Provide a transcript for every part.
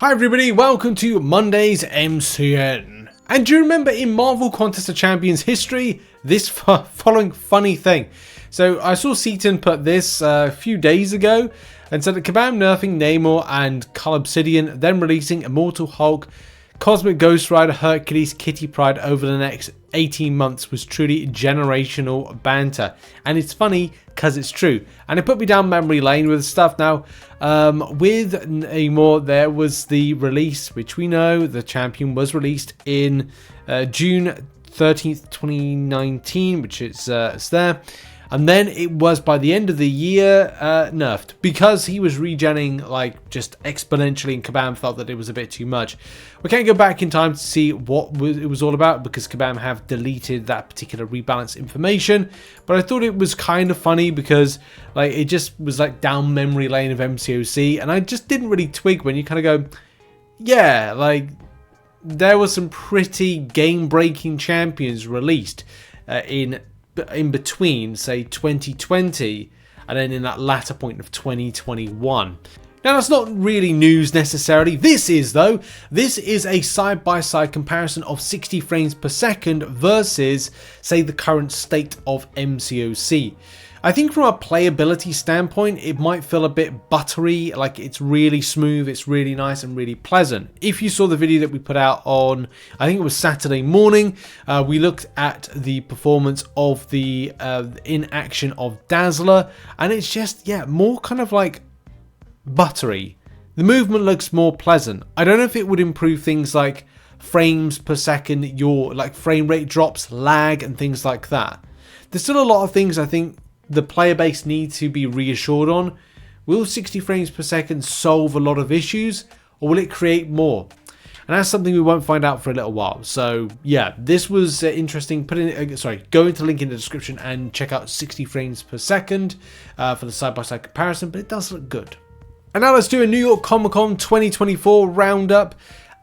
Hi everybody, welcome to Monday's MCN. And do you remember in Marvel Contest of Champions history, this following funny thing? So I saw Sept put this a few days ago and said that Kabam nerfing Namor and Cull Obsidian, then releasing Immortal Hulk, Cosmic Ghost Rider, Hercules, Kitty Pryde over the next 18 months was truly generational banter. And it's funny because it's true. And it put me down memory lane with stuff. Now, with Namor, there was the release, which we know the champion was released in June 13th, 2019, which is it's there. And then it was by the end of the year nerfed because he was regenning like just exponentially, and Kabam felt that it was a bit too much. We can't go back in time to see what it was all about because Kabam have deleted that particular rebalance information. But I thought it was kind of funny because like it just was like down memory lane of MCOC, and I just didn't really twig when you kind of go, yeah, like there were some pretty game-breaking champions released in between, say, 2020 and then in that latter point of 2021. Now, that's not really news necessarily. This is, though. This is a side-by-side comparison of 60 frames per second versus, say, the current state of MCOC. I think from a playability standpoint, it might feel a bit buttery, like it's really smooth, it's really nice and really pleasant. If you saw the video that we put out on, I think it was Saturday morning, we looked at the performance of the in action of Dazzler, and it's just, yeah, more kind of like buttery. The movement looks more pleasant. I don't know if it would improve things like frames per second, your like frame rate drops, lag, and things like that. There's still a lot of things I think the player base needs to be reassured on. Will 60 frames per second solve a lot of issues, or will it create more? And that's something we won't find out for a little while. So yeah, this was interesting. Go into the link in the description and check out 60 frames per second for the side-by-side comparison, but it does look good. And now let's do a New York Comic Con 2024 roundup.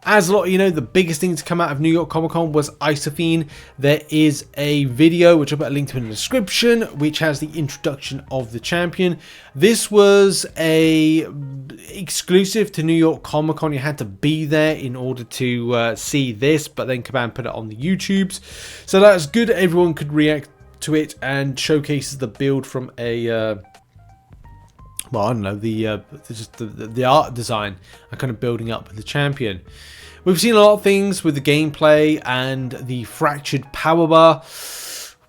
As a lot of you know, the biggest thing to come out of New York Comic Con was Isophyne. There is a video, which I'll put a link to in the description, which has the introduction of the champion. This was a exclusive to New York Comic Con. You had to be there in order to see this, but then Kabam put it on the YouTubes. So that's good. Everyone could react to it and showcases the build from a... well, I don't know, the art design and kind of building up the champion. We've seen a lot of things with the gameplay and the fractured power bar,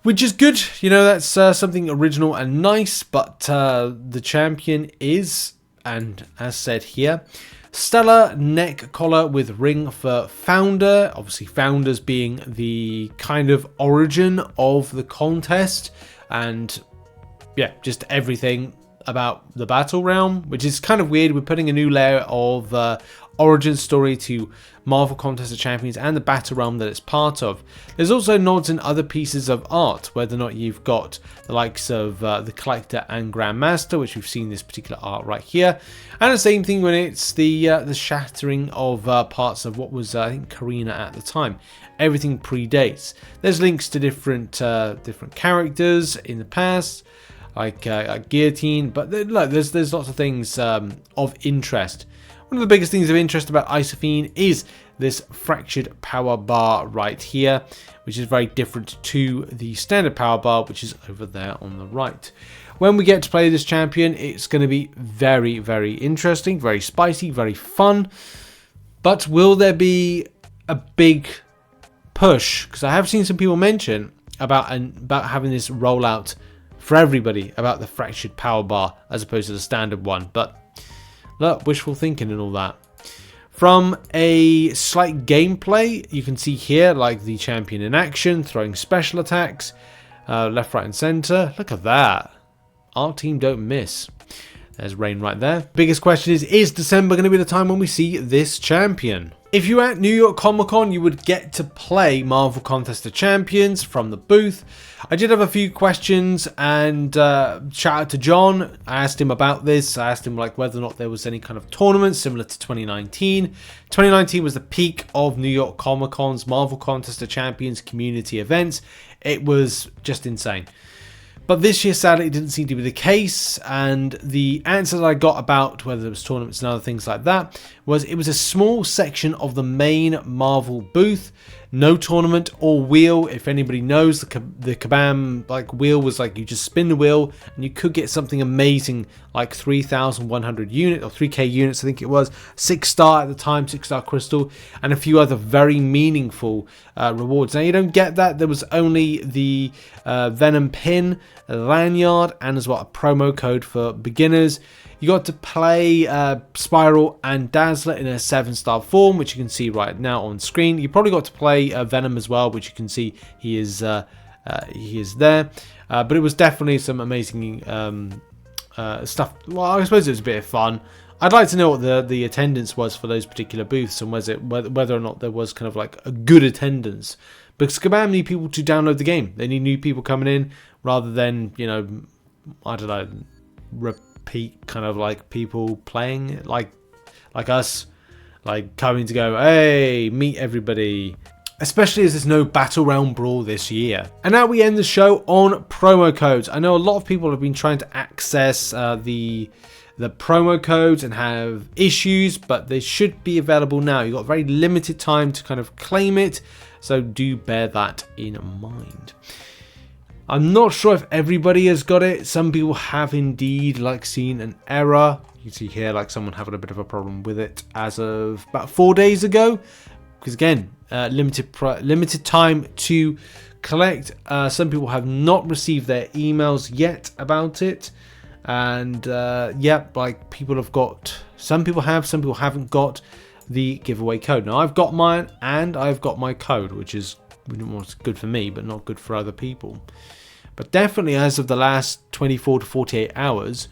which is good. You know, that's something original and nice, but the champion is, and as said here, stellar neck collar with ring for founder. Obviously, founders being the kind of origin of the contest, and yeah, just everything about the battle realm, which is kind of weird. We're putting a new layer of origin story to Marvel Contest of Champions and the battle realm that it's part of. There's also nods in other pieces of art, whether or not you've got the likes of the Collector and Grandmaster, which we've seen this particular art right here, and the same thing when it's the shattering of parts of what was I think Karina at the time. Everything predates. There's links to different characters in the past, like Guillotine, but there's lots of things of interest. One of the biggest things of interest about Isophyne is this fractured power bar right here, which is very different to the standard power bar, which is over there on the right. When we get to play this champion, it's going to be very, very interesting, very spicy, very fun. But will there be a big push? Because I have seen some people mention about having this rollout for everybody about the fractured power bar as opposed to the standard one, but look, wishful thinking and all that. From a slight gameplay, you can see here like the champion in action, throwing special attacks, left, right and center. Look at that. Our team don't miss. There's Rain right there. Biggest question is December going to be the time when we see this champion? If you're at New York Comic Con, you would get to play Marvel Contest of Champions from the booth. I did have a few questions, and shout out to John. I asked him about this. I asked him like whether or not there was any kind of tournament similar to 2019. 2019 was the peak of New York Comic Con's Marvel Contest of Champions community events. It was just insane. But this year, sadly, it didn't seem to be the case, and the answer that I got about whether there was tournaments and other things like that was it was a small section of the main Marvel booth. No tournament or wheel. If anybody knows, the Kabam like wheel was like you just spin the wheel and you could get something amazing like 3,100 units or 3k units, I think it was, 6-star at the time, 6-star crystal, and a few other very meaningful rewards. Now you don't get that. There was only the Venom pin, a lanyard, and as well a promo code for beginners. You got to play Spiral and Dazzler in a 7-star form, which you can see right now on screen. You probably got to play Venom as well, which you can see he is there. But it was definitely some amazing stuff. Well, I suppose it was a bit of fun. I'd like to know what the attendance was for those particular booths, and whether or not there was kind of like a good attendance. Because Kabam need people to download the game. They need new people coming in rather than, you know, I don't know, repeat kind of like people playing like us, like coming to go, hey, meet everybody. Especially as there's no Battle Round Brawl this year. And now we end the show on promo codes. I know a lot of people have been trying to access the promo codes and have issues, but they should be available now. You've got very limited time to kind of claim it, so do bear that in mind. I'm not sure if everybody has got it. Some people have indeed like seen an error. You can see here like someone having a bit of a problem with it as of about 4 days ago. Because again, limited time to collect. Some people have not received their emails yet about it. And yeah, like people have got, some people have, some people haven't got the giveaway code. Now I've got mine and I've got my code, which is good for me, but not good for other people. But definitely as of the last 24 to 48 hours,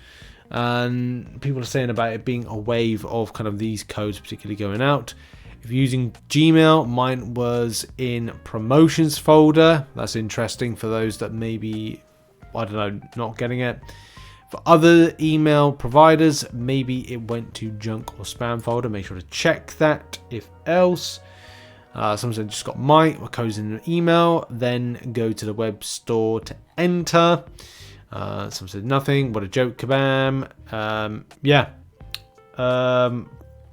and people are saying about it being a wave of kind of these codes particularly going out. If you're using Gmail, mine was in promotions folder. That's interesting for those that maybe, I don't know, not getting it. For other email providers, maybe it went to junk or spam folder. Make sure to check that if else. Someone said just got my codes in an email, then go to the web store to enter. Someone said nothing. What a joke, Kabam. Yeah.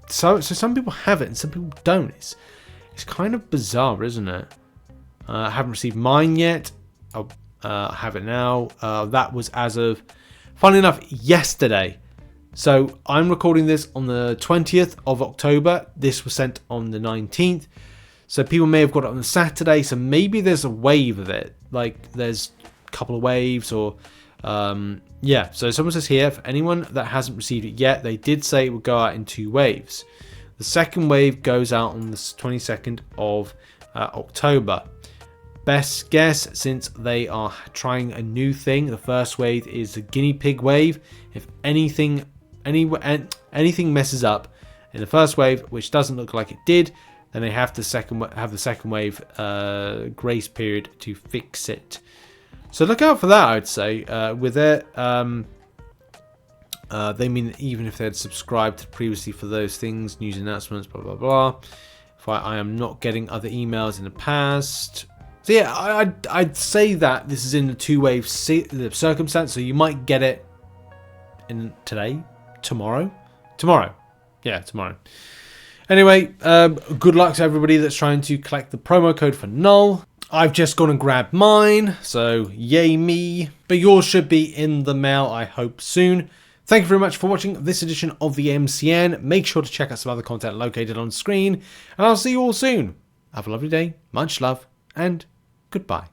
So some people have it and some people don't. It's kind of bizarre, isn't it? I haven't received mine yet. I have it now. That was as of, funnily enough, yesterday. So I'm recording this on the 20th of October. This was sent on the 19th. So people may have got it on Saturday. So maybe there's a wave of it. Like there's a couple of waves or... yeah, so someone says here, for anyone that hasn't received it yet, they did say it would go out in 2 waves. The second wave goes out on the 22nd of October. Best guess, since they are trying a new thing, the first wave is the guinea pig wave. If anything messes up in the first wave, which doesn't look like it did, then they have the second wave grace period to fix it. So look out for that, I'd say. With it, they mean even if they had subscribed previously for those things, news announcements, blah, blah, blah. If I am not getting other emails in the past. So yeah, I'd say that this is in the 2-wave circumstance. So you might get it in tomorrow. Yeah, tomorrow. Anyway, good luck to everybody that's trying to collect the promo code for Null. I've just gone and grabbed mine, so yay me. But yours should be in the mail, I hope, soon. Thank you very much for watching this edition of the MCN. Make sure to check out some other content located on screen. And I'll see you all soon. Have a lovely day, much love, and goodbye.